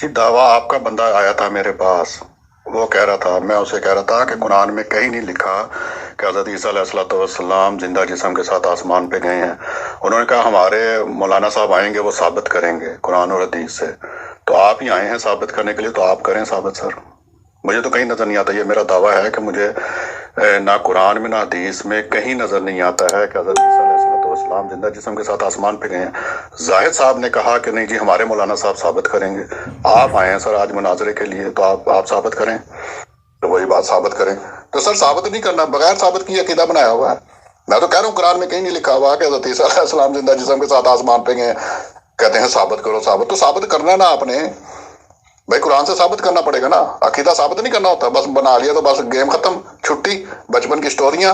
دعویٰ آپ کا بندہ آیا تھا میرے پاس، وہ کہہ رہا تھا، میں اسے کہہ رہا تھا کہ قرآن میں کہیں نہیں لکھا کہ حضرت عیسیٰ علیہ السلام زندہ جسم کے ساتھ آسمان پہ گئے ہیں۔ انہوں نے کہا ہمارے مولانا صاحب آئیں گے، وہ ثابت کریں گے قرآن اور حدیث سے۔ تو آپ ہی آئے ہیں ثابت کرنے کے لیے، تو آپ کریں ثابت سر۔ مجھے تو کہیں نظر نہیں آتا، یہ میرا دعویٰ ہے کہ مجھے نہ قرآن میں نہ حدیث میں کہیں نظر نہیں آتا ہے کہ حضرت عیسیٰ علیہ السلام زندہ جسم کے ساتھ آسمان پہ گئے ہیں۔ زاہد صاحب نے کہا کہ نہیں جی ہمارے مولانا صاحب ثابت کریں گے۔ آپ آئے ہیں سر آج مناظرے کے لیے، تو آپ ثابت کریں، تو وہی بات ثابت کریں۔ تو سر ثابت نہیں کرنا، بغیر ثابت کیے عقیدہ بنایا ہوا ہے۔ میں تو کہہ رہا ہوں قرآن میں کہیں نہیں لکھا ہوا کہ حضرت عیسیٰ علیہ السلام زندہ جسم کے ساتھ آسمان پہ گئے ہیں۔ کہتے ہیں ثابت کرو، ثابت تو ثابت کرنا نا آپ نے بھائی، قرآن سے ثابت کرنا پڑے گا نا، عقیدہ ثابت نہیں کرنا ہوتا، بس بنا لیا تو بس گیم ختم، چھٹی، بچپن کی سٹوریاں۔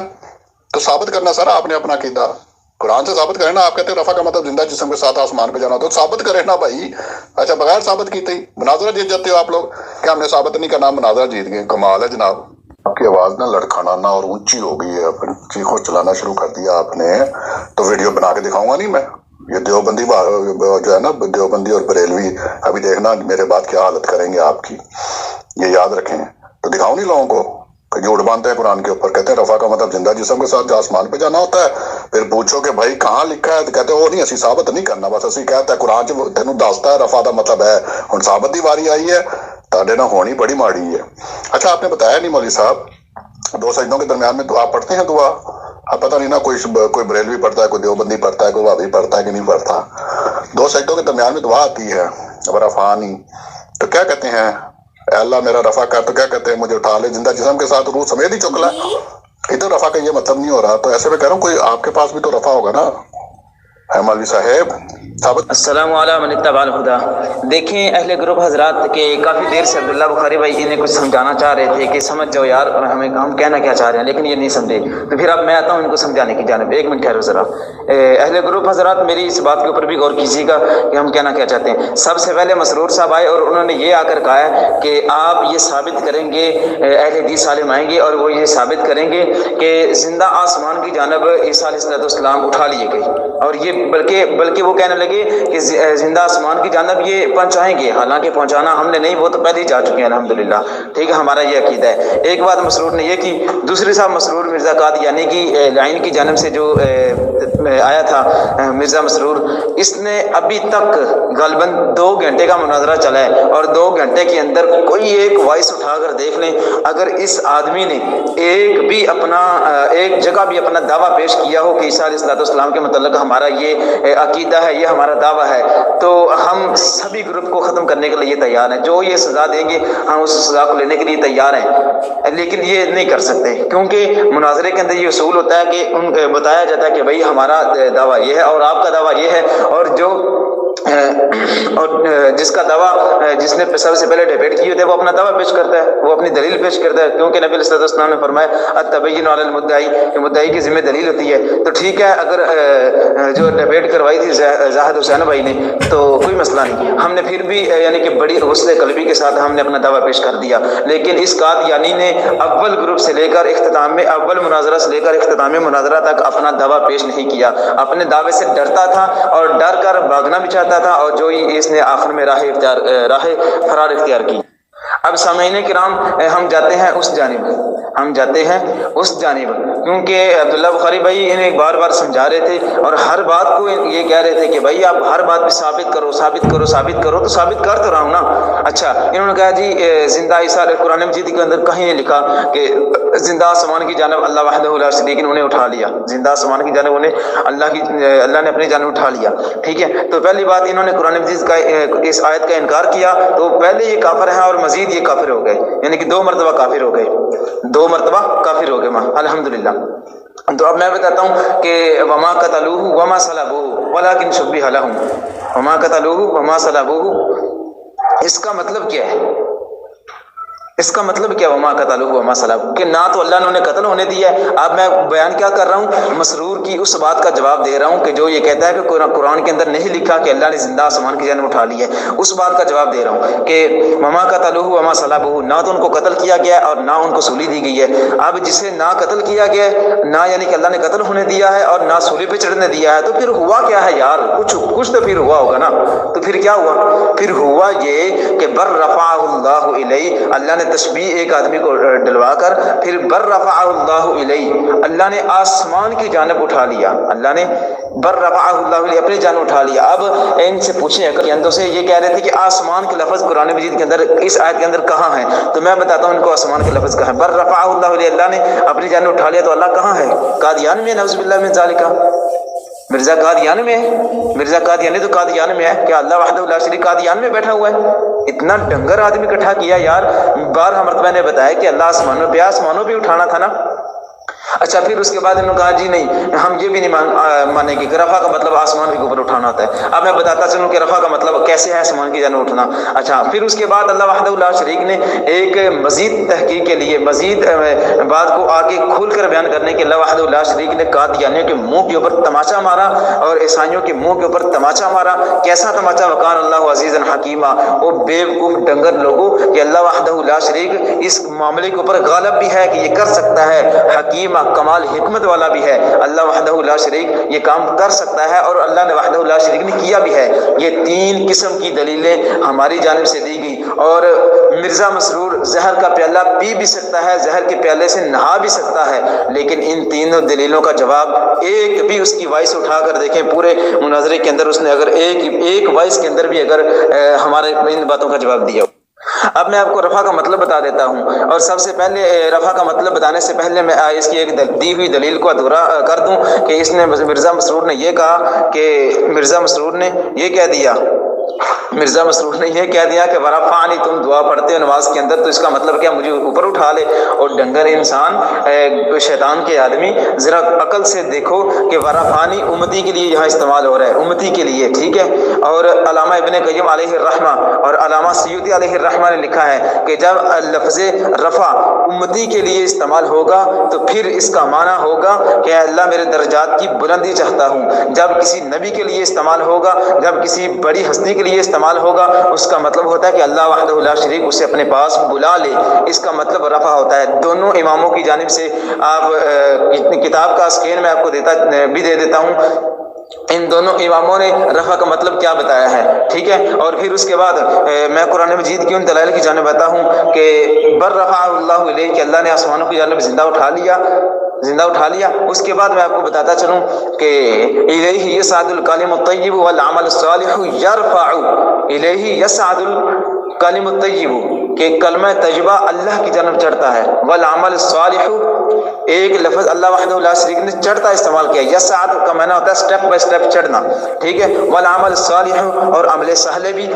تو ثابت کرنا سر آپ نے اپنا عقیدہ قرآن سے ثابت کرے نا۔ آپ کہتے ہیں رفع کا مطلب زندہ جسم کے ساتھ آسمان پہ جانا، تو ثابت کرے نا بھائی۔ اچھا بغیر ثابت کیتے ہی مناظرہ جیت جاتے ہو آپ لوگ کہ ہم نے ثابت نہیں کرنا، مناظرہ جیت گئے۔ کمال ہے جناب، آپ کی آواز نہ لڑکھڑانا اور اونچی ہو گئی ہے، چیخو چلانا شروع کر دیا آپ نے۔ تو ویڈیو بنا کے دکھاؤں گا نہیں میں، یہ دیوبندی جو ہے نا، دیوبندی اور بریلوی، ابھی دیکھنا میرے بعد کیا حالت کریں گے آپ کی، یہ یاد رکھیں۔ تو دکھاؤں نہیں لوگوں کو کہ جھوٹ باندھتے ہیں قرآن کے اوپر، کہتے ہیں رفع کا مطلب زندہ جسم کے ساتھ آسمان پہ جانا ہوتا ہے۔ پھر پوچھو کہ بھائی کہاں لکھا ہے، تو کہتے ہیں وہ نہیں اسی ثابت نہیں کرنا، بس اسی کہتا ہے قرآن چ تینوں دستا ہے رفع کا مطلب ہے، ہن ثابت دی واری آئی ہے، تاڈے نہ ہونی بڑی ماڑی ہے۔ اچھا آپ نے بتایا نہیں مولوی صاحب، دو سجدوں کے درمیان میں دعا پڑھتے ہیں دعا؟ اب پتہ نہیں نا کوئی بریلوی پڑھتا ہے، کوئی دیوبندی پڑھتا ہے، کوئی وہابی پڑھتا ہے کہ نہیں پڑھتا۔ دو سجدوں کے درمیان میں دعا آتی ہے، رفعانی، تو کیا کہتے ہیں؟ اے اللہ میرا رفع کر، تو کیا کہتے ہیں؟ مجھے اٹھا لے زندہ جسم کے ساتھ، روح سمیت ہی چک لے۔ ادھر رفع کا یہ مطلب نہیں ہو رہا، تو ایسے میں کہہ رہا ہوں کوئی آپ کے پاس بھی تو رفع ہوگا نا، ہے مولوی صاحب ثابت۔ السلام علیکم من اتبع الہدی۔ دیکھیں اہل گروپ حضرات کے کافی دیر سے عبداللہ بخاری بھائی انہیں کچھ سمجھانا چاہ رہے تھے کہ سمجھ جاؤ یار ہم کہنا کیا چاہ رہے ہیں، لیکن یہ نہیں سمجھے۔ تو پھر اب میں آتا ہوں ان کو سمجھانے کی جانب۔ ایک منٹ ٹھہرو ذرا۔ اہل گروپ حضرات میری اس بات کے اوپر بھی غور کیجیے گا کہ ہم کہنا کیا چاہتے ہیں۔ سب سے پہلے مسرور صاحب آئے اور انہوں نے یہ آ کر کہا ہے کہ آپ یہ ثابت کریں گے، اہل حدیث عالم آئیں گے اور وہ یہ ثابت کریں گے کہ زندہ آسمان کی جانب عیسیٰ علیہ السلام اٹھا لیے گئے، اور یہ بلکہ وہ کہنے لگے کہ زندہ آسمان کی جانب یہ پہنچائیں گے، حالانکہ پہنچانا ہم نے نہیں، وہ تو پہلے ہی جا چکے ہیں الحمدللہ۔ ٹھیک ہے، ہمارا یہ عقیدہ ہے۔ ایک بات مسرور نے یہ کی۔ دوسری صاحب مسرور مرزا قادیانی کی لائن کی جانب سے جو آیا تھا مرزا مسرور، اس نے ابھی تک غالباً 2 گھنٹے کا مناظرہ چلا ہے، اور 2 گھنٹے کے اندر کوئی ایک وائس اٹھا کر دیکھ لیں، اگر اس آدمی نے ایک جگہ بھی اپنا دعویٰ پیش کیا ہو کہ عیسیٰ علیہ السلام کے متعلق ہمارا یہ عقیدہ ہے، یہ ہمارا دعویٰ ہے، تو ہم سبھی گروپ کو ختم کرنے کے لیے تیار ہیں۔ جو یہ سزا دیں گے ہم اس سزا کو لینے کے لیے تیار ہیں، لیکن یہ نہیں کر سکتے، کیونکہ مناظرے کے اندر یہ اصول ہوتا ہے کہ بتایا جاتا ہے کہ بھائی ہمارا دعویٰ یہ ہے اور آپ کا دعویٰ یہ ہے، اور جس کا دعویٰ جس نے سب سے پہلے ڈیبیٹ کی ہوتی ہے وہ اپنا دعویٰ پیش کرتا ہے، وہ اپنی دلیل پیش کرتا ہے، کیونکہ نبی علیہ السلام نے فرمایا التبین علی المدعی، کہ مدعی کی ذمہ دلیل ہوتی ہے۔ تو ٹھیک ہے، اگر جو ڈیبیٹ کروائی تھی زاہد حسین بھائی نے تو کوئی مسئلہ نہیں، ہم نے پھر بھی یعنی کہ بڑی غسل قلبی کے ساتھ ہم نے اپنا دعویٰ پیش کر دیا، لیکن اس قادیانی نے اول گروپ سے لے کر اختتام میں، اول مناظرہ سے لے کر اختتام مناظرہ تک اپنا دعویٰ پیش نہیں کیا، اپنے دعوے سے ڈرتا تھا اور ڈر کر بھاگنا بھی چاہتا تھا، اور جو ہی اس نے آخر میں راہ فرار اختیار کی۔ اب سامعین کرام ہم جاتے ہیں اس جانب، کیونکہ عبداللہ بخاری بھائی انہیں بار بار سمجھا رہے تھے اور ہر بات کو یہ کہہ رہے تھے کہ بھائی آپ ہر بات پہ ثابت کرو، تو ثابت کر تو رہا ہوں نا۔ اچھا انہوں نے کہا جی زندہ عیسیٰ، قرآن مجید کے اندر کہیں نہیں لکھا کہ زندہ آسمان کی جانب اللہ وحدہ لا شریک، لیکن انہیں اٹھا لیا، زندہ آسمان کی جانب اللہ نے اپنی جانب اٹھا لیا۔ ٹھیک ہے، تو پہلی بات انہوں نے قرآن مجید کا اس آیت کا انکار کیا، تو پہلے یہ کافر ہیں اور مزید یہ کافر ہو گئے، یعنی کہ 2 مرتبہ کافر ہو گئے ماں الحمدللہ۔ تو اب میں بتاتا ہوں کہ وما قتلوہ وما صلبوہ ولکن شبہ لہم، وما قتلوہ وما صلبوہ، اس کا مطلب کیا ہے؟ اس کا مطلب کیا وما قتلوہ وما صلبوہ کہ نہ تو اللہ نے انہیں قتل ہونے دیا ہے. اب میں بیان کیا کر رہا ہوں؟ مسرور کی اس بات کا جواب دے رہا ہوں کہ جو یہ کہتا ہے کہ قرآن کے اندر نہیں لکھا کہ اللہ نے زندہ آسمان کی جانب اٹھا لی ہے. اس بات کا جواب دے رہا ہوں کہ وما قتلوہ وما صلبوہ نہ تو ان کو قتل کیا گیا ہے اور نہ ان کو سولی دی گئی ہے. اب جسے نہ قتل کیا گیا ہے نہ یعنی کہ اللہ نے قتل ہونے دیا ہے اور نہ سولی پہ چڑھنے دیا ہے تو پھر ہوا کیا ہے یار؟ کچھ تو پھر ہوا ہوگا نا. تو پھر کیا ہوا؟ پھر ہوا یہ کہ بر رفعہ اللہ الیہ، اللہ نے تشبیہ ایک آدمی کو ڈلوا کر پھر بر رفعہ اللہ الیہ، اللہ نے آسمان کی جانب اٹھا لیا. اللہ نے بر رفعہ اللہ الیہ اپنی جانب اٹھا لیا. اب ان سے پوچھیں اندوں سے یہ کہہ رہے تھے کہ آسمان کے لفظ قرآن مجید کے اندر اس آیت کے اندر کہاں ہے؟ تو میں بتاتا ہوں ان کو آسمان کے لفظ کہاں ہے. بر رفعہ اللہ الیہ، اللہ نے اپنی جانب اٹھا لیا. تو اللہ کہاں ہے؟ قادیان میں، نعوذ باللہ من ذالک. مرزا قادیان میں ہے. مرزا قادیانی تو قادیان میں ہے. کیا اللہ وحدہ لا شریک قادیان میں بیٹھا ہوا ہے؟ اتنا ڈنگر آدمی اکٹھا کیا یار. بارہ مرتبہ نے بتایا کہ اللہ آسمانوں پہ اٹھانا تھا نا. اچھا پھر اس کے بعد انہوں نے کہا جی نہیں ہم یہ بھی نہیں مانیں گے کہ رفع کا مطلب آسمان کے اوپر اٹھانا ہوتا ہے. اب میں بتاتا چلوں کہ رفع کا مطلب کیسے ہے آسمان کی جانب اٹھنا. اچھا پھر اس کے بعد اللہ وحدہ لا شریک نے ایک مزید تحقیق کے لیے مزید بات کو آگے کھول کر بیان کرنے کے اللہ وحدہ لا شریک نے قادیانیوں کے منہ کے اوپر تماچا مارا اور عیسائیوں کے منہ کے اوپر تماچا مارا. کیسا تماچا؟ وکان اللہ عزیزا حکیما، وہ بیوقوف ڈنگر لوگوں کہ اللہ وحدہ لا شریک اس معاملے کے اوپر غالب بھی ہے کہ یہ کر سکتا ہے، حکیمہ کمال حکمت والا بھی ہے. اللہ وحدہ لا شریک یہ کام کر سکتا ہے اور اللہ نے وحدہ لا شریک نے کیا بھی ہے. یہ تین قسم کی دلیلیں ہماری جانب سے دی گئی. اور مرزا مسرور زہر کا پیالہ پی بھی سکتا ہے، زہر کے پیالے سے نہا بھی سکتا ہے، لیکن ان تینوں دلیلوں کا جواب ایک بھی اس کی وائس اٹھا کر دیکھیں پورے مناظرے کے اندر اس نے اگر ایک وائس کے اندر بھی اگر ہمارے ان باتوں کا جواب دیا. اب میں آپ کو رفع کا مطلب بتا دیتا ہوں. اور سب سے پہلے رفع کا مطلب بتانے سے پہلے میں اس کی ایک دی ہوئی دلیل کو ادھورا کر دوں کہ اس نے مرزا مسرور نے یہ کہا کہ مرزا مسرور نے یہ کہہ دیا کہ ورفعنی، تم دعا پڑھتے ہو نماز کے اندر تو اس کا مطلب کیا مجھے اوپر اٹھا لے. اور ڈنگر انسان شیطان کے آدمی ذرا عقل سے دیکھو کہ ورفعنی امتی کے لیے یہاں استعمال ہو رہا ہے، امتی کے لیے، ٹھیک ہے. اور علامہ ابن قیم علیہ الرحمہ اور علامہ سیوطی علیہ الرحمہ نے لکھا ہے کہ جب لفظ رفع امتی کے لیے استعمال ہوگا تو پھر اس کا معنی ہوگا کہ اللہ میرے درجات کی بلندی چاہتا ہوں. جب کسی نبی کے لیے استعمال ہوگا، جب کسی بڑی ہستی کے لیے استعمال ہوگا، اس کا مطلب ہوتا ہے کہ اللہ وحدہ لا شریک اسے اپنے پاس بلا لے. اس کا مطلب رفع ہوتا ہے. دونوں اماموں کی جانب سے آپ کتاب کا اسکین میں آپ کو دے دیتا ہوں. ان دونوں اماموں نے رفع کا مطلب کیا بتایا ہے، ٹھیک ہے. اور پھر اس کے بعد میں قرآن مجید کی ان دلائل کی جانب آتا ہوں کہ بر رفع اللہ الیہ کہ اللہ نے آسمانوں کی جانب زندہ اٹھا لیا. اس کے بعد میں آپ کو بتاتا چلوں کہ الیہ یصعد الکلم الطیب والعمل الصالح یرفع، الیہ یصعد الکلم الطیب کہ کلمہ طیبہ اللہ کی جانب چڑھتا ہے، والعمل الصالح ایک لفظ اللہ وحدہ لا شریک نے چڑھتا استعمال کیا. یصعد کا معنی ہوتا ہے اسٹیپ بائی اسٹیپ چڑھنا، ٹھیک ہے. والعمل الصالح اور عمل صالح بھی،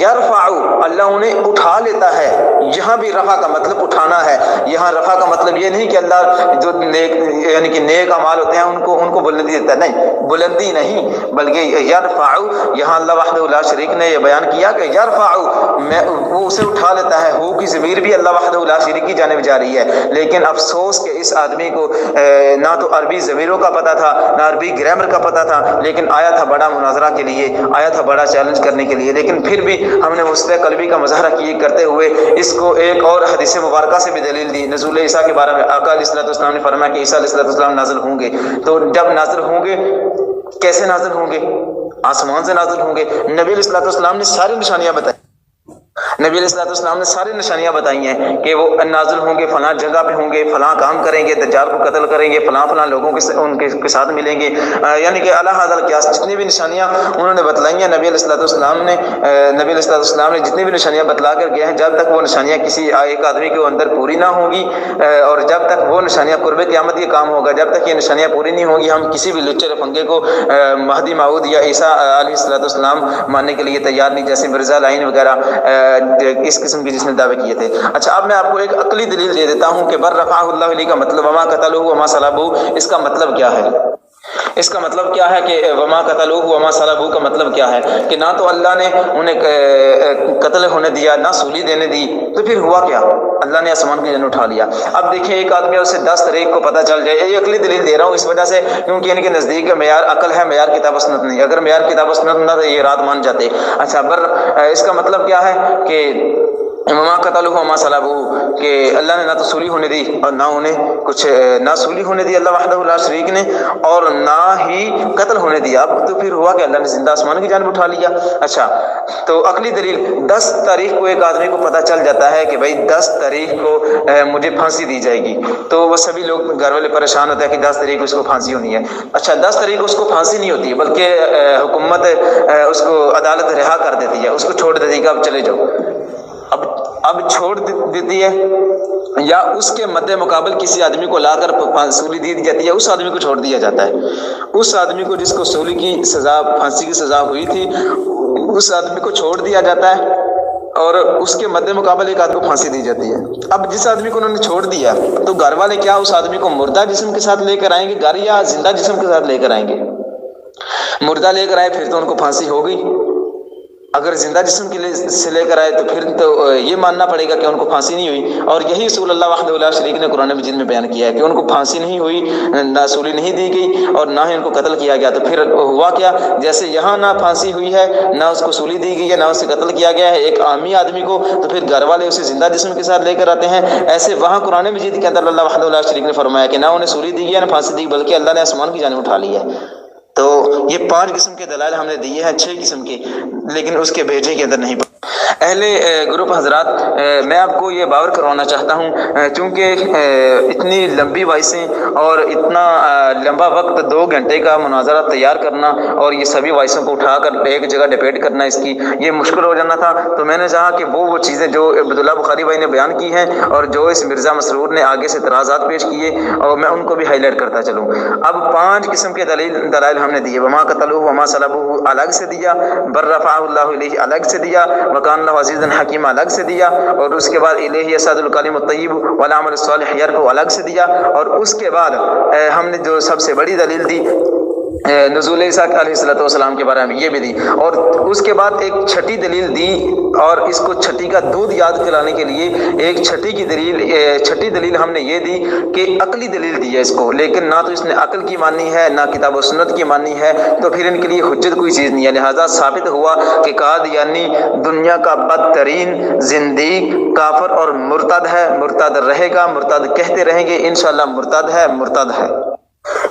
یرفع اللہ انہیں اٹھا لیتا ہے. یہاں بھی رفع کا مطلب اٹھانا ہے. یہاں رفع کا مطلب یہ نہیں کہ اللہ جو نیک یعنی کہ نیک اعمال ہوتے ہیں ان کو بلندی دیتا ہے، نہیں، بلندی نہیں، بلکہ یرفع یہاں اللہ وحدہ لا شریک نے یہ بیان کیا کہ یرفع وہ اسے اٹھا لیتا ہے. ہو کی ضمیر بھی اللہ وحدہ لا شریک کی جانب جا رہی ہے. لیکن افسوس کہ اس آدمی کو نہ تو عربی ضمیروں کا پتہ تھا نہ عربی گرامر کا پتہ تھا، لیکن آیا تھا بڑا مناظرہ کے لیے، آیا تھا بڑا چیلنج کرنے کے لیے. لیکن پھر بھی ہم نے وسط قلبی کا مظاہرہ کرتے ہوئے اس کو ایک اور حدیث مبارکہ سے بھی دلیل دی. نزول عیسیٰ کے بارے میں آقا علیہ الصلوۃ والسلام نے فرمایا کہ عیسیٰ علیہ الصلوۃ والسلام نازل ہوں گے. تو جب نازل ہوں گے کیسے نازل ہوں گے؟ آسمان سے نازل ہوں گے. نبی علیہ الصلوۃ والسلام نے ساری نشانیاں بتائی. نبی علیہ الصلوۃ والسلام نے ساری نشانیاں بتائی ہیں کہ وہ نازل ہوں گے، فلاں جگہ پہ ہوں گے، فلاں کام کریں گے، دجال کو قتل کریں گے، فلاں لوگوں ان کے ساتھ ملیں گے. یعنی کہ اعلیٰ حاضر قیاس جتنی بھی نشانیاں انہوں نے بتلائی ہیں نبی علیہ الصلوۃ والسلام نے جتنی بھی نشانیاں بتلا کر گئے ہیں، جب تک وہ نشانیاں کسی ایک آدمی کے اندر پوری نہ ہوں گی اور جب تک وہ نشانیاں قرب قیامت یہ کام ہوگا، جب تک یہ نشانیاں پوری نہیں ہوں گی، ہم کسی بھی لچے پنگے کو مہدی موعود یا عیسیٰ علیہ الصلوۃ والسلام ماننے کے لیے تیار نہیں، جیسے مرزا لائن وغیرہ اس قسم کی جس نے دعوے کیے تھے. اچھا اب میں آپ کو ایک عقلی دلیل دے دیتا ہوں کہ بر رفعہ اللہ علیہ کا مطلب وما قتلوہ وما صلبوہ اس کا مطلب کیا ہے. اس کا مطلب کیا ہے کہ وما قتلوہ وما صلبوہ کا مطلب کیا ہے کہ نہ تو اللہ نے انہیں قتل ہونے دیا نہ سولی دینے دی، تو پھر ہوا کیا؟ اللہ نے آسمان کی جن اٹھا لیا۔ اب دیکھیں ایک آدمی اسے 10 تاریخ کو پتہ چل جائے، یہ عقلی دلیل دے رہا ہوں اس وجہ سے کیونکہ ان کے نزدیک معیار عقل ہے، معیار کتاب و سنت نہیں۔ اگر معیار کتاب و سنت نہ تو یہ رات مان جاتے۔ اچھا اس کا مطلب کیا ہے کہ وما قتلوہ وما صلبوہ، کہ اللہ نے نہ تو سولی ہونے دی اور نہ انہیں کچھ نہ سولی ہونے دی اللہ وحدہ لا شریک نے، اور نہ ہی قتل ہونے دیا۔ اب تو پھر ہوا کہ اللہ نے زندہ آسمان کی جانب اٹھا لیا۔ اچھا تو عقلی دلیل 10 تاریخ کو ایک آدمی کو پتہ چل جاتا ہے کہ بھائی 10 تاریخ کو مجھے پھانسی دی جائے گی، تو وہ سبھی لوگ گھر والے پریشان ہوتے ہیں کہ 10 تاریخ کو اس کو پھانسی ہونی ہے۔ اچھا 10 تاریخ کو اس کو پھانسی نہیں ہوتی بلکہ حکومت اس کو عدالت رہا کر دیتی ہے، اس کو چھوڑ دیتی ہے کہ اب چلے جاؤ۔ اب چھوڑ دیتی ہے، یا اس کے مد مقابل کسی آدمی کو لا کر سولی دی جاتی ہے، اس آدمی کو چھوڑ دیا جاتا ہے۔ اس آدمی کو جس کو سولی کی سزا پھانسی کی سزا ہوئی تھی اس آدمی کو چھوڑ دیا جاتا ہے اور اس کے مد مقابل ایک آدمی کو پھانسی دی جاتی ہے۔ اب جس آدمی کو انہوں نے چھوڑ دیا تو گھر والے کیا اس آدمی کو مردہ جسم کے ساتھ لے کر آئیں گے گھر، یا زندہ جسم کے ساتھ لے کر آئیں گے؟ مردہ لے کر آئے پھر تو ان کو پھانسی ہو گئی، اگر زندہ جسم کے لیے سے لے کر آئے تو پھر تو یہ ماننا پڑے گا کہ ان کو پھانسی نہیں ہوئی۔ اور یہی اصول اللہ وحدہ لا شریک نے قرآن مجید میں بیان کیا ہے کہ ان کو پھانسی نہیں ہوئی، نہ سولی نہیں دی گئی اور نہ ہی ان کو قتل کیا گیا۔ تو پھر ہوا کیا؟ جیسے یہاں نہ پھانسی ہوئی ہے، نہ اس کو سولی دی گئی ہے، نہ اسے قتل کیا گیا ہے ایک عامی آدمی کو، تو پھر گھر والے اسے زندہ جسم کے ساتھ لے کر آتے ہیں۔ ایسے وہاں قرآن مجید کے اندر اللہ وحدہ لا شریک نے فرمایا کہ نہ انہیں سولی دی گئی ہے نہ پھانسی دی، بلکہ اللہ نے آسمان کی جانب اٹھا لی ہے۔ تو یہ 5 قسم کے دلائل ہم نے دیے ہیں، 6 قسم کے، لیکن اس کے بھیجے کے اندر نہیں۔ اہل گروپ حضرات، میں آپ کو یہ باور کروانا چاہتا ہوں چونکہ اتنی لمبی وائسیں اور اتنا لمبا وقت 2 گھنٹے کا مناظرہ تیار کرنا اور یہ سبھی وائسوں کو اٹھا کر ایک جگہ ڈیبیٹ کرنا، اس کی یہ مشکل ہو جانا تھا۔ تو میں نے چاہا کہ وہ چیزیں جو عبداللہ بخاری بھائی نے بیان کی ہیں اور جو اس مرزا مسرور نے آگے سے اعتراضات پیش کیے، اور میں ان کو بھی ہائی لائٹ کرتا چلوں۔ اب 5 قسم کے دلائل ہم نے دیے۔ وما قتلوہ وما صلبوہ الگ سے دیا، بل رفعہ اللہ الیہ الگ سے دیا، وکان اللہ عزیزا حکیم الگ سے دیا، اور اس کے بعد الیہ یصعد الکلم الطیب والعمل الصالح یرفع الگ سے دیا، اور اس کے بعد ہم نے جو سب سے بڑی دلیل دی نزول عیسیٰ علیہ السلام کے بارے میں یہ بھی دی، اور اس کے بعد ایک چھٹی دلیل دی، اور اس کو چھٹی کا دودھ یاد کرانے کے لیے ایک چھٹی دلیل ہم نے یہ دی کہ عقلی دلیل دی ہے اس کو، لیکن نہ تو اس نے عقل کی مانی ہے نہ کتاب و سنت کی مانی ہے، تو پھر ان کے لیے حجت کوئی چیز نہیں ہے۔ لہذا ثابت ہوا کہ قادیانی دنیا کا بدترین زندیق، کافر اور مرتد ہے، مرتد رہے گا، مرتد کہتے رہیں گے، انشاءاللہ مرتد ہے۔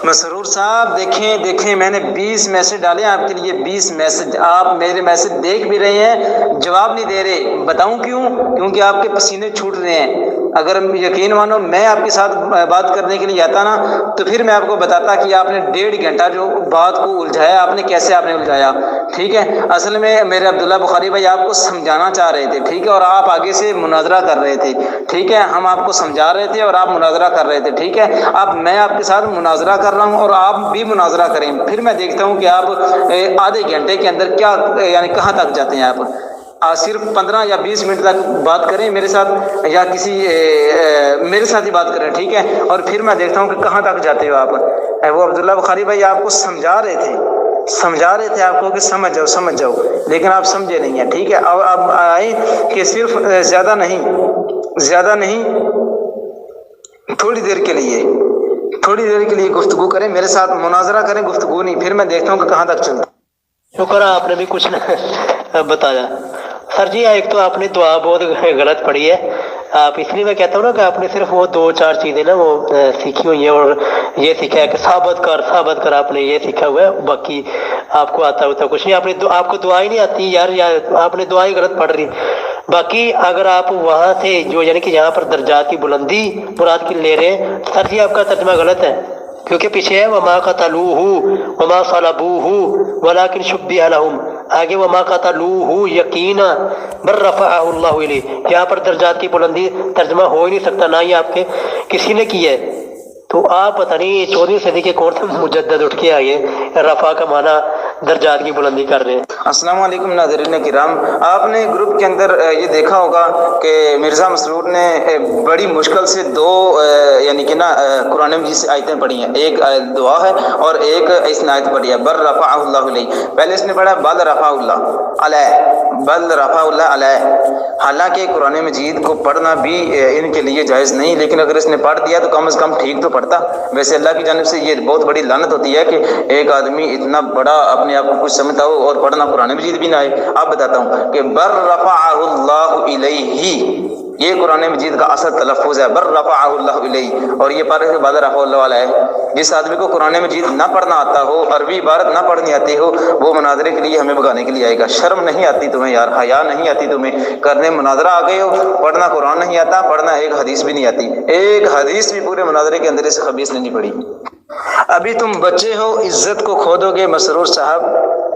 مسرور صاحب دیکھیں میں نے 20 میسج ڈالے آپ کے لیے، 20 میسج، آپ میرے میسج دیکھ بھی رہے ہیں، جواب نہیں دے رہے۔ بتاؤں کیوں؟ کیونکہ آپ کے پسینے چھوٹ رہے ہیں۔ اگر یقین مانو میں آپ کے ساتھ بات کرنے کے لیے آتا نا تو پھر میں آپ کو بتاتا کہ آپ نے 1.5 گھنٹہ جو بات کو الجھایا، آپ نے کیسے الجھایا، ٹھیک ہے؟ اصل میں میرے عبداللہ بخاری بھائی آپ کو سمجھانا چاہ رہے تھے، ٹھیک ہے، اور آپ آگے سے مناظرہ کر رہے تھے، ٹھیک ہے، ہم آپ کو سمجھا رہے تھے اور آپ مناظرہ کر رہے تھے، ٹھیک ہے۔ اب میں آپ کے ساتھ مناظرہ کر رہا ہوں اور آپ بھی مناظرہ کریں، پھر میں دیکھتا ہوں کہ آپ آدھے گھنٹے کے اندر کیا یعنی کہاں تک جاتے ہیں۔ آپ صرف 15 یا 20 منٹ تک بات کریں میرے ساتھ، یا کسی میرے ساتھ ہی بات کریں، ٹھیک ہے، اور پھر میں دیکھتا ہوں کہ کہاں تک جاتے ہو آپ۔ وہ عبداللہ بخاری بھائی آپ کو سمجھا رہے تھے آپ کو کہ سمجھ جاؤ، لیکن آپ سمجھے نہیں ہیں، ٹھیک ہے۔ اب آئے کہ صرف زیادہ نہیں تھوڑی دیر کے لیے گفتگو کریں، میرے ساتھ مناظرہ کریں، گفتگو نہیں، پھر میں دیکھتا ہوں کہ کہاں تک چلتا۔ شکر ہے آپ نے بھی کچھ بتایا سر جی۔ ایک تو آپ نے دعا بہت غلط پڑھی ہے، آپ اس لیے میں کہتا ہوں نا کہ آپ نے صرف وہ 2-4 چیزیں نا وہ سیکھی ہوئی ہیں، اور یہ سیکھا ہے کہ ثابت کر، آپ نے یہ سیکھا ہوا ہے، باقی آپ کو آتا ہوتا کچھ نہیں۔ آپ کو دعا ہی نہیں آتی یار، آپ نے دعا ہی غلط پڑھ رہی۔ باقی اگر آپ وہاں سے جو یعنی کہ یہاں پر درجات کی بلندی مراد کی لے رہے ہیں، سر جی آپ کا ترجمہ غلط ہے، کیونکہ پیچھے ہے وما قتلوہ وما صلبوہ ولکن شبہ لہم، آگے وما قتلوہ یقینا بل رفعہ اللہ الیہ، یہاں پر درجات کی بلندی ترجمہ ہو ہی نہیں سکتا، نہ ہی آپ کے کسی نے کی ہے۔ تو آپ پتہ نہیں 14ویں صدی کے کون سے مجدد اٹھ کے آئے رفع کا معنی درجات کی بلندی کر رہے ہیں۔ السلام علیکم ناظرین کرام، آپ نے گروپ کے اندر یہ دیکھا ہوگا کہ مرزا مسرور نے بڑی مشکل سے دو یعنی کہ نا قرآن مجید سے آیتیں پڑھی ہیں، ایک دعا ہے اور ایک اس نے آیت پڑھی ہے بل رفع اللہ علیہ۔ پہلے اس نے پڑھا بل رفع اللہ علیہ، بل رفع اللہ علیہ۔ حالانکہ قرآن مجید کو پڑھنا بھی ان کے لیے جائز نہیں، لیکن اگر اس نے پڑھ دیا تو کم از کم ٹھیک تو پڑھتا۔ ویسے اللہ کی جانب سے یہ بہت بڑی لعنت ہوتی ہے کہ ایک آدمی اتنا بڑا اپنے آپ کو کچھ سمجھتا ہو اور پڑھنا قرآن مجید بھی نہ آئے۔ اب بتاتا ہوں کہ بر رفعہ اللہ الیہ، یہ قرآن مجید کا اصل تلفظ ہے بر رفعہ اللہ الیہ، اور یہ پڑھ کے بعد رفع اللہ علیہ۔ جس آدمی کو قرآن مجید نہ پڑھنا آتا ہو، عربی عبارت نہ پڑھنی آتی ہو، وہ مناظرے کے لیے ہمیں بگانے کے لیے آئے گا۔ شرم نہیں آتی تمہیں یار، حیا نہیں آتی تمہیں؟ کرنے مناظرہ آ گئے ہو، پڑھنا قرآن نہیں آتا، پڑھنا ایک حدیث بھی نہیں آتی، ایک حدیث بھی پورے مناظرے کے اندر اس خبیث نے نہیں پڑھی۔ ابھی تم بچے ہو، عزت کو کھو دو گے مسرور صاحب،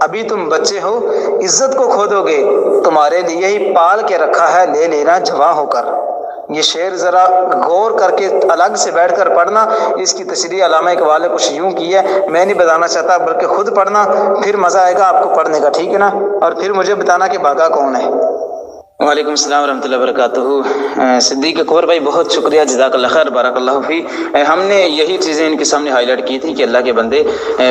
ابھی تم بچے ہو، عزت کو کھو دو گے، تمہارے لیے ہی پال کے رکھا ہے لے لینا جواں ہو کر۔ یہ شعر ذرا غور کر کے الگ سے بیٹھ کر پڑھنا، اس کی تشریح علامہ اقبال نے کچھ یوں کی ہے، میں نہیں بتانا چاہتا، بلکہ خود پڑھنا، پھر مزہ آئے گا آپ کو پڑھنے کا، ٹھیک ہے نا؟ اور پھر مجھے بتانا کہ بھاگا کون ہے۔ وعلیکم السلام ورحمۃ اللہ وبرکاتہ۔ صدیق اکبر بھائی بہت شکریہ، جزاک اللہ خیر، بارک اللہ فی۔ ہم نے یہی چیزیں ان کے سامنے ہائی لائٹ کی تھی کہ اللہ کے بندے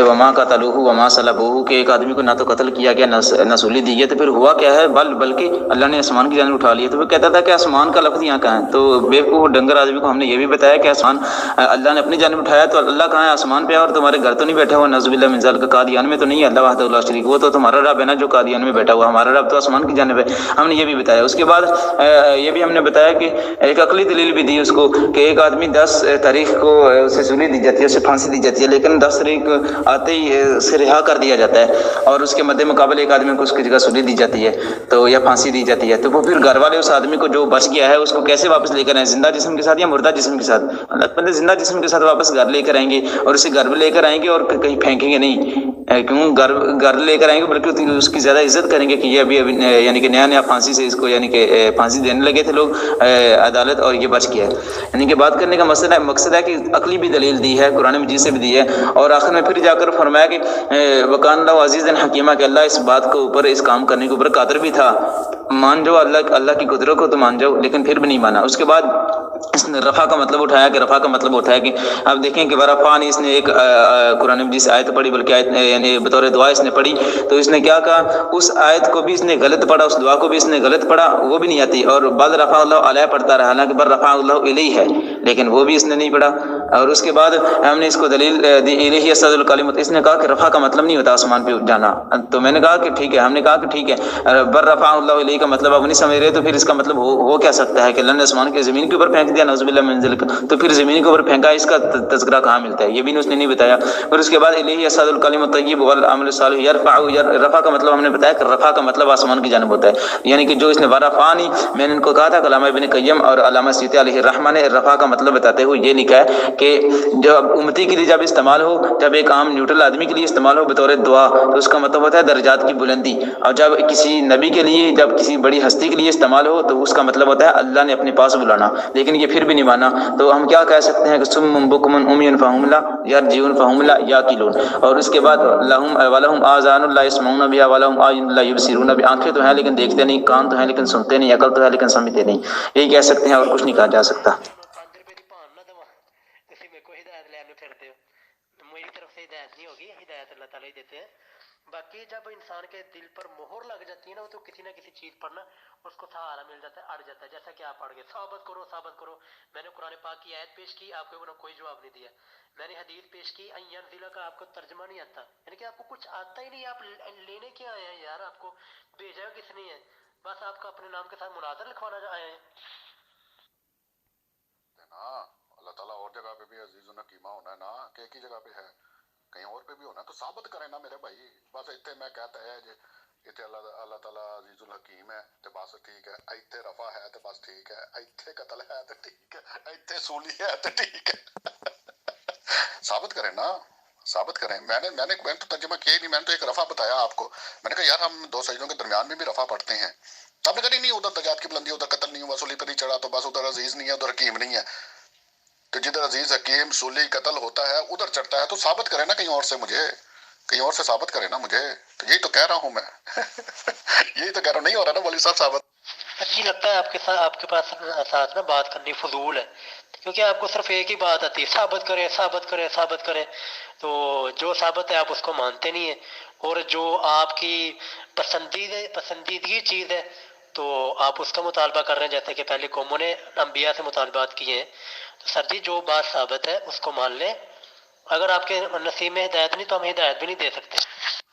وما قتلوہ وما صلبوہ، کہ ایک آدمی کو نہ تو قتل کیا گیا نہ سولی دی گئی، تو پھر ہوا کیا ہے؟ بلکہ اللہ نے آسمان کی جانب اٹھا لیا۔ تو وہ کہتا تھا کہ آسمان کا لفظ یہاں کہاں ہے؟ تو بیوقوف ڈنگر آدمی کو ہم نے یہ بھی بتایا کہ آسمان اللہ نے اپنی جانب اٹھایا، تو اللہ کہاں ہے؟ آسمان پہ ہے، اور تمہارے گھر تو نہیں بیٹھا ہوا نعوذ باللہ من ذالک، قادیان میں تو نہیں ہے اللہ وحدہ لا شریک، وہ تو تمہارا رب ہے نا جو قادیان میں بیٹھا ہوا، ہمارا رب تو آسمان کی جانب ہے۔ ہم نے یہ بھی بتایا۔ اس کے بعد یہ بھی ہم نے بتایا کہ ایک عقلی دلیل بھی دی اس کو کہ ایک آدمی 10 تاریخ کو اسے سولی دی جاتی ہے، اسے پھانسی دی جاتی ہے، لیکن 10 تاریخ آتے ہی اسے رہا کر دیا جاتا ہے، اور اس کے مد مقابل ایک آدمی کو اس کی جگہ سولی دی جاتی ہے تو یا پھانسی دی جاتی ہے، تو وہ پھر گھر والے اس آدمی کو جو بچ گیا ہے اس کو کیسے واپس لے کر آئیں؟ زندہ جسم کے ساتھ یا مردہ جسم کے ساتھ؟ اللہ بندے زندہ جسم کے ساتھ واپس گھر لے کر آئیں گے، اور اسے گھر میں لے کر آئیں گے اور کہیں پھینکیں گے نہیں، کیوں گھر لے کر آئیں گے، بلکہ اس کی زیادہ عزت کریں گے کہ یہ ابھی یعنی کہ نیا پھانسی سے اس کو یعنی کہ پھانسی دینے لگے تھے لوگ عدالت، اور یہ بچ گیا ہے۔ یعنی کہ بات کرنے کا مقصد ہے کہ عقلی بھی دلیل دی ہے، قرآن مجید سے بھی دی ہے، اور آخر میں پھر جا کر فرمایا کہ وکان اللہ عزیز حکیمہ، کہ اللہ اس بات کو اوپر، اس کام کرنے کے اوپر قادر بھی تھا۔ مان جاؤ اللہ کی قدرت کو تو مان جاؤ، لیکن پھر بھی نہیں مانا۔ اس کے بعد اس نے رفع کا مطلب اٹھایا کہ رفع کا مطلب ہوتا ہے کہ اب دیکھیں کہ ورفع نے اس نے ایک قرآن مجید سے آیت پڑھی، بلکہ آیت یعنی بطور دعا اس نے پڑھی، تو اس نے کیا کہا؟ اس آیت کو بھی اس نے غلط پڑھا، اس دعا کو بھی اس نے غلط پڑھا، وہ بھی نہیں آتی، اور بل رفع اللہ علیہ پڑھتا رہا، حالانکہ بل رفع اللہ الیہ ہے، لیکن وہ بھی اس نے نہیں پڑھا۔ اور اس کے بعد ہم نے اس کو دلیل دی الیہ یصعد الکلمۃ، اس نے کہا کہ رفع کا مطلب نہیں ہوتا آسمان پہ جانا، تو میں نے کہا کہ ٹھیک ہے، ہم نے کہا کہ ٹھیک ہے، بل رفع اللہ الیہ کا مطلب آپ نہیں سمجھ رہے، تو پھر اس کا مطلب ہو کیا سکتا ہے کہ اللہ نے آسمان کے زمین کے اوپر پھینک دیا نعوذ باللہ من ذلک، تو پھر زمین کے اوپر پھینکا، اس کا تذکرہ کہاں ملتا ہے؟ یہ بھی اس نے نہیں بتایا۔ پھر اس کے بعد الیہ یصعد الکلم الطیب والعمل الصالح یرفع، رفع کا مطلب ہم نے بتایا کہ رفع کا مطلب آسمان کی جانب ہوتا ہے، یعنی کہ جو اس نے ورفعنی، میں نے ان کو کہا تھا کہ علامہ ابن قیم اور علامہ سیوطی علیہ الرحمہ نے رفع کا مطلب بتاتے ہوئے یہ لکھا ہے کہ جب امتی کے لیے جب استعمال ہو، جب ایک عام نیوٹرل آدمی کے لیے استعمال ہو بطور دعا، تو اس کا مطلب ہوتا ہے درجات کی بلندی، اور جب کسی نبی کے لیے، جب کسی بڑی ہستی کے لیے استعمال ہو تو اس کا مطلب ہوتا ہے اللہ نے اپنے پاس بلانا، لیکن یہ پھر بھی نہیں مانا، تو ہم کیا کہہ سکتے ہیں کہ صم بکم عمی فہم لا یرجعون فہم لا یاقلون۔ اور اس کے بعد لہم ولہم آذان لا یسمعون بها ولہم اعین لا یبصرون بها، آنکھیں تو ہیں لیکن دیکھتے نہیں، کان تو ہیں لیکن سنتے نہیں، عقل تو ہے لیکن سمجھتے نہیں، یہی کہہ سکتے ہیں اور کچھ نہیں کہا جا سکتا۔ باقی جب انسان کے دل پر مہر لگ جاتی ہے نا، تو کسی نہ کسی چیز پر نا اس کو سہارا مل جاتا ہے، اڑ جاتا ہے، جیسا کہ آپ پڑھ گئے ثابت کرو ثابت کرو۔ میں نے قرآن پاک کی آیت پیش کی، آپ کو کوئی جواب نہیں دیا۔ میں نے حدیث پیش کی این ضلع کا، آپ کو ترجمہ نہیں آتا، یعنی کہ آپ کو کچھ آتا ہی نہیں، آپ لینے کیا آئے ہیں یار؟ آپ کو بھیجا کس نے ہے؟ بس آپ کا اپنے نام کے ساتھ مناظر لکھوانا آئے ہیں۔ اللہ تعالیٰ اور جگہ پہ بھی عزیز و حکیمہ ہونا ہے نا، کہ ایک ہی جگہ پہ ہے، کہیں اور پہ بھی ہونا تو ثابت کریں نا میرے بھائی۔ بس اتنے میں کہتا ہے جی اتنے اللہ تعالیٰ عزیز الحکیم ہے تو بس ٹھیک ہے، اتنے رفع ہے تو بس ٹھیک ہے، اتنے قتل ہے تو ٹھیک ہے، اتنے سولی ہے تو ٹھیک ہے۔ ثابت کریں نا، ثابت کریں۔ میں نے تو ترجمہ کیا ہی نہیں، میں نے تو ایک رفع بتایا آپ کو، میں نے کہا یار ہم دو سجدوں کے درمیان میں بھی رفع پڑھتے ہیں، آپ نے کہا نہیں ادھر درجات کی بلندی، ادھر قتل نہیں ہوا، سولی پر نہیں چڑھا، تو بس ادھر عزیز نہیں ہے، ادھر حکیم نہیں ہے، تو جدھر عزیز حکیم سولی قتل ہوتا ہے ادھر چڑھتا ہے تو ثابت کرے نا کہیں اور سے، مجھے کہیں اور سے ثابت کرے نا مجھے، تو یہی تو کہہ رہا ہوں میں یہی تو کہہ رہا ہوں، نہیں ہو رہا نا مولوی صاحب ثابت۔ جی لگتا ہے آپ کے پاس ساتھ نا بات کرنی فضول ہے، کیونکہ آپ کو صرف ایک ہی بات آتی ہے، ثابت کریں ثابت کریں ثابت کریں، تو جو ثابت ہے آپ اس کو مانتے نہیں ہیں، اور جو آپ کی پسندیدگی چیز ہے تو آپ اس کا مطالبہ کر رہے ہیں، جیسے کہ پہلے قوموں نے انبیاء سے مطالبات کیے ہیں۔ تو سر جی جو بات ثابت ہے اس کو مان لیں، اگر آپ کے نصیب میں ہدایت نہیں تو ہم ہدایت بھی نہیں دے سکتے۔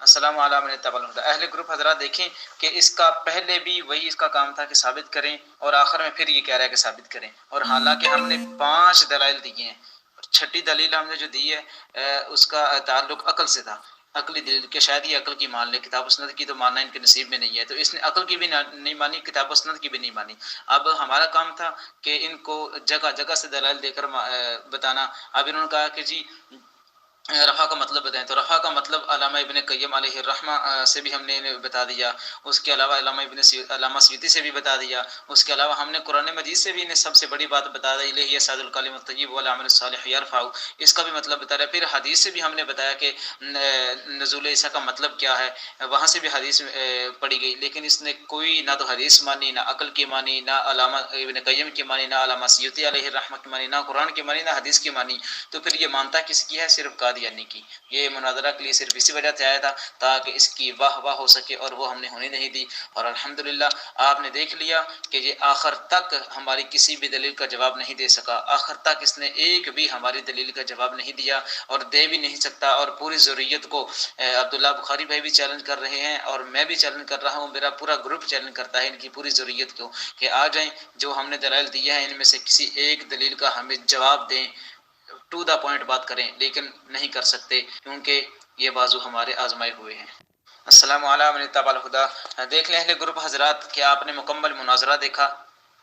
السلام علیکم ورحمۃ اللہ۔ اہل گروپ حضرات دیکھیں کہ اس کا پہلے بھی وہی اس کا کام تھا کہ ثابت کریں، اور آخر میں پھر یہ کہہ رہا ہے کہ ثابت کریں، اور حالانکہ ہم نے 5 دلائل دیے ہیں، اور 6ٹھی دلیل ہم نے جو دی ہے اس کا تعلق عقل سے تھا، عقلی دلیل کہ شاید یہ عقل کی مان لے، کتاب و سنت کی تو ماننا ان کے نصیب میں نہیں ہے، تو اس نے عقل کی بھی نہیں مانی، کتاب و سنت کی بھی نہیں مانی۔ اب ہمارا کام تھا کہ ان کو جگہ جگہ سے دلائل دے کر بتانا۔ اب انہوں نے کہا کہ جی رفع کا مطلب بتائیں، تو رفع کا مطلب علامہ ابن قیم علیہ الرحمہ سے بھی ہم نے انہیں بتا دیا، اس کے علاوہ علامہ سیوطی سے بھی بتا دیا، اس کے علاوہ ہم نے قرآن مجید سے بھی انہیں سب سے بڑی بات بتا دی، الیہ یصعد الکلم الطیب والعمل الصالح یرفعہ، اس کا بھی مطلب بتا رہا ہے۔ پھر حدیث سے بھی ہم نے بتایا کہ نزول عیسیٰ کا مطلب کیا ہے، وہاں سے بھی حدیث پڑھی گئی، لیکن اس نے کوئی نہ تو حدیث مانی، نہ عقل کی مانی، نہ علامہ ابن قیم کی مانی، نہ علامہ سیوطی علیہ الرحمہ کی مانی، نہ قرآن کی مانی، نہ حدیث کی مانی، تو پھر یہ مانتا کس کی ہے؟ صرف قادیانی کی۔ یہ مناظرہ کے لیے صرف اسی وجہ سے آیا تھا تاکہ اس کی واہ واہ ہو سکے، اور وہ ہم نے ہونے نہیں دی، اور الحمدللہ آپ نے دیکھ لیا کہ یہ آخر تک ہماری کسی بھی دلیل کا جواب نہیں دے سکا، آخر تک اس نے ایک بھی ہماری دلیل کا جواب نہیں دیا، اور دے بھی نہیں سکتا، اور پوری ضروریت کو عبداللہ بخاری بھائی بھی چیلنج کر رہے ہیں، اور میں بھی چیلنج کر رہا ہوں، میرا پورا گروپ چیلنج کرتا ہے ان کی پوری ضروریت کو کہ آ جائیں، جو ہم نے دلائل دی ہیں ان میں سے کسی ایک دلیل کا ہمیں جواب دیں، ٹو دا پوائنٹ بات کریں، لیکن نہیں کر سکتے کیونکہ یہ بازو ہمارے آزمائے ہوئے ہیں۔ السلام علیکم ورحمۃ اللہ الہدا۔ دیکھ لیں اہل گروپ حضرات کہ آپ نے مکمل مناظرہ دیکھا،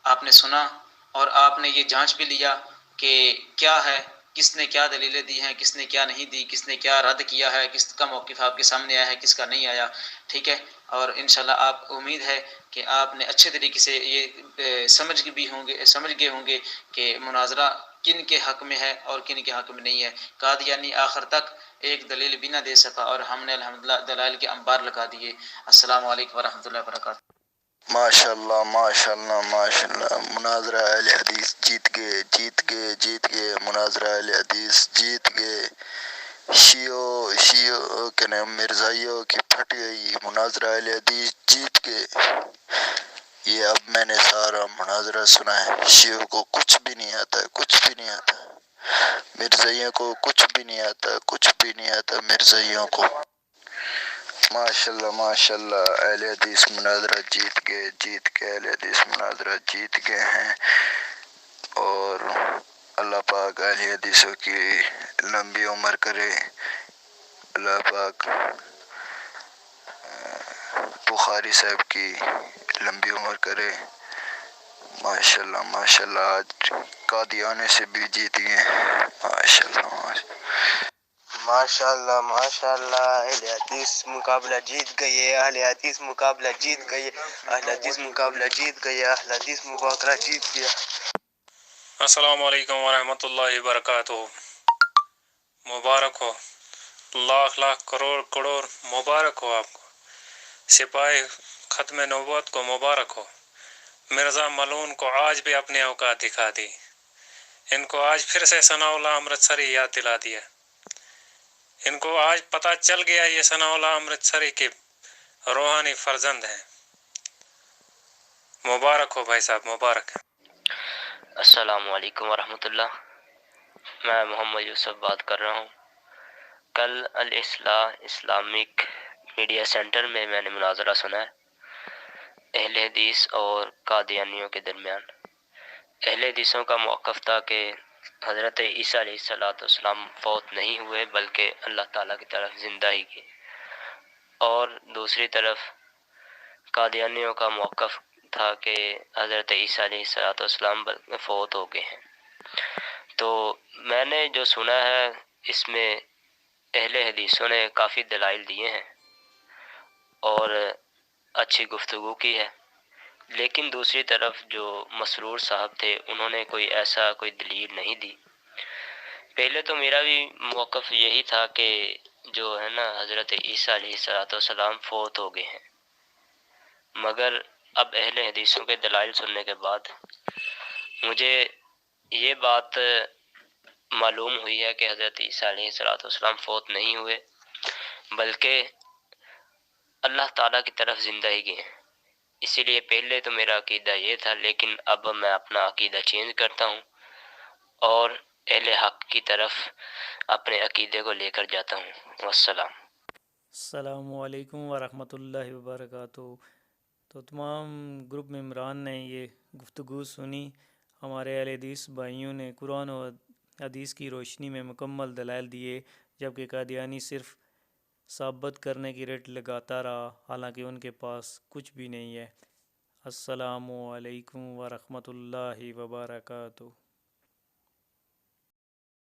آپ نے سنا، اور آپ نے یہ جانچ بھی لیا کہ کیا ہے، کس نے کیا دلیلیں دی ہیں، کس نے کیا نہیں دی، کس نے کیا رد کیا ہے، کس کا موقف آپ کے سامنے آیا ہے، کس کا نہیں آیا، ٹھیک ہے۔ اور انشاءاللہ آپ امید ہے کہ آپ نے اچھے طریقے سے یہ سمجھ گئے ہوں گے کہ مناظرہ کن کے حق میں ہے اور کن کے حق میں نہیں ہے۔ قادیانی آخر تک ایک دلیل بھی نہ دے سکا، اور ہم نے الحمدللہ دلائل کے انبار لگا دیے۔ السلام علیکم ورحمۃ اللہ وبرکاتہ۔ ماشاء اللہ ماشاء اللہ ماشاء اللہ، مناظرہ اہل حدیث جیت گئے جیت گئے جیت گئے، مناظرہ اہل حدیث جیت گئے، شیعوں کے نام مرزائیوں کی پھٹ گئی، مناظرہ اہل حدیث جیت گئے۔ یہ اب میں نے سارا مناظرہ سنا ہے، شیعوں کو کچھ بھی نہیں آتا، کچھ بھی نہیں آتا، مرزائیوں کو کچھ بھی نہیں آتا، کچھ بھی نہیں آتا مرزائیوں کو۔ ماشاء اللہ اہل حدیث مناظرہ جیت گئے اہل حدیث مناظرہ جیت گئے ہیں، اور اللہ پاک اہل حدیثوں کی لمبی عمر کرے، اللہ پاک بخاری صاحب کی لمبی عمر کرے۔ ماشاء اللہ آج قادیانے سے بھی جیت گئے، ماشاء اللہ اہل حدیث مقابلہ جیت گئی ہے، اہل حدیث مقابلہ جیت گئی ہے، اہل حدیث مقابلہ جیت گئی ہے، اہل حدیث مقابلہ جیت گیا۔ السلام علیکم ورحمۃ اللہ وبرکاتہ۔ مبارک ہو، لاکھ لاکھ کروڑ کروڑ مبارک ہو آپ کو، سپاہی ختم نبوت کو مبارک ہو۔ مرزا ملعون کو آج بھی اپنی اوقات دکھا دی، ان کو آج پھر سے ثناء اللہ امرتسری یاد دلا دیا، ان کو آج پتہ چل گیا یہ ثناء اللہ امرتسری کے روحانی فرزند ہیں۔ مبارک ہو بھائی صاحب، مبارک ہے۔ السلام علیکم ورحمۃ اللہ۔ میں محمد یوسف بات کر رہا ہوں۔ کل الاصلاح اسلامک میڈیا سینٹر میں نے مناظرہ سنا ہے اہل حدیث اور قادیانیوں کے درمیان۔ اہل حدیثوں کا موقف تھا کہ حضرت عیسیٰ علیہ السلام فوت نہیں ہوئے بلکہ اللہ تعالیٰ کی طرف زندہ ہی گئے، اور دوسری طرف قادیانیوں کا موقف تھا کہ حضرت عیسیٰ علیہ السلام فوت ہو گئے ہیں۔ تو میں نے جو سنا ہے اس میں اہل حدیثوں نے کافی دلائل دیے ہیں اور اچھی گفتگو کی ہے، لیکن دوسری طرف جو مسرور صاحب تھے انہوں نے کوئی دلیل نہیں دی۔ پہلے تو میرا بھی موقف یہی تھا کہ جو ہے نا حضرت عیسیٰ علیہ السلام فوت ہو گئے ہیں، مگر اب اہل حدیثوں کے دلائل سننے کے بعد مجھے یہ بات معلوم ہوئی ہے کہ حضرت عیسیٰ علیہ السلام فوت نہیں ہوئے، بلکہ اللہ تعالیٰ کی طرف زندہ ہی گئے ہیں۔ اسی لیے پہلے تو میرا عقیدہ یہ تھا، لیکن اب میں اپنا عقیدہ چینج کرتا ہوں اور اہل حق کی طرف اپنے عقیدے کو لے کر جاتا ہوں۔ والسلام۔ السلام علیکم ورحمۃ اللہ وبرکاتہ۔ تو تمام گروپ ممبران نے یہ گفتگو سنی، ہمارے اہل حدیث بھائیوں نے قرآن و حدیث کی روشنی میں مکمل دلائل دیے، جبکہ قادیانی صرف ثابت کرنے کی رٹ لگاتا رہا، حالانکہ ان کے پاس کچھ بھی نہیں ہے۔ السلام علیکم ورحمۃ اللہ وبرکاتہ۔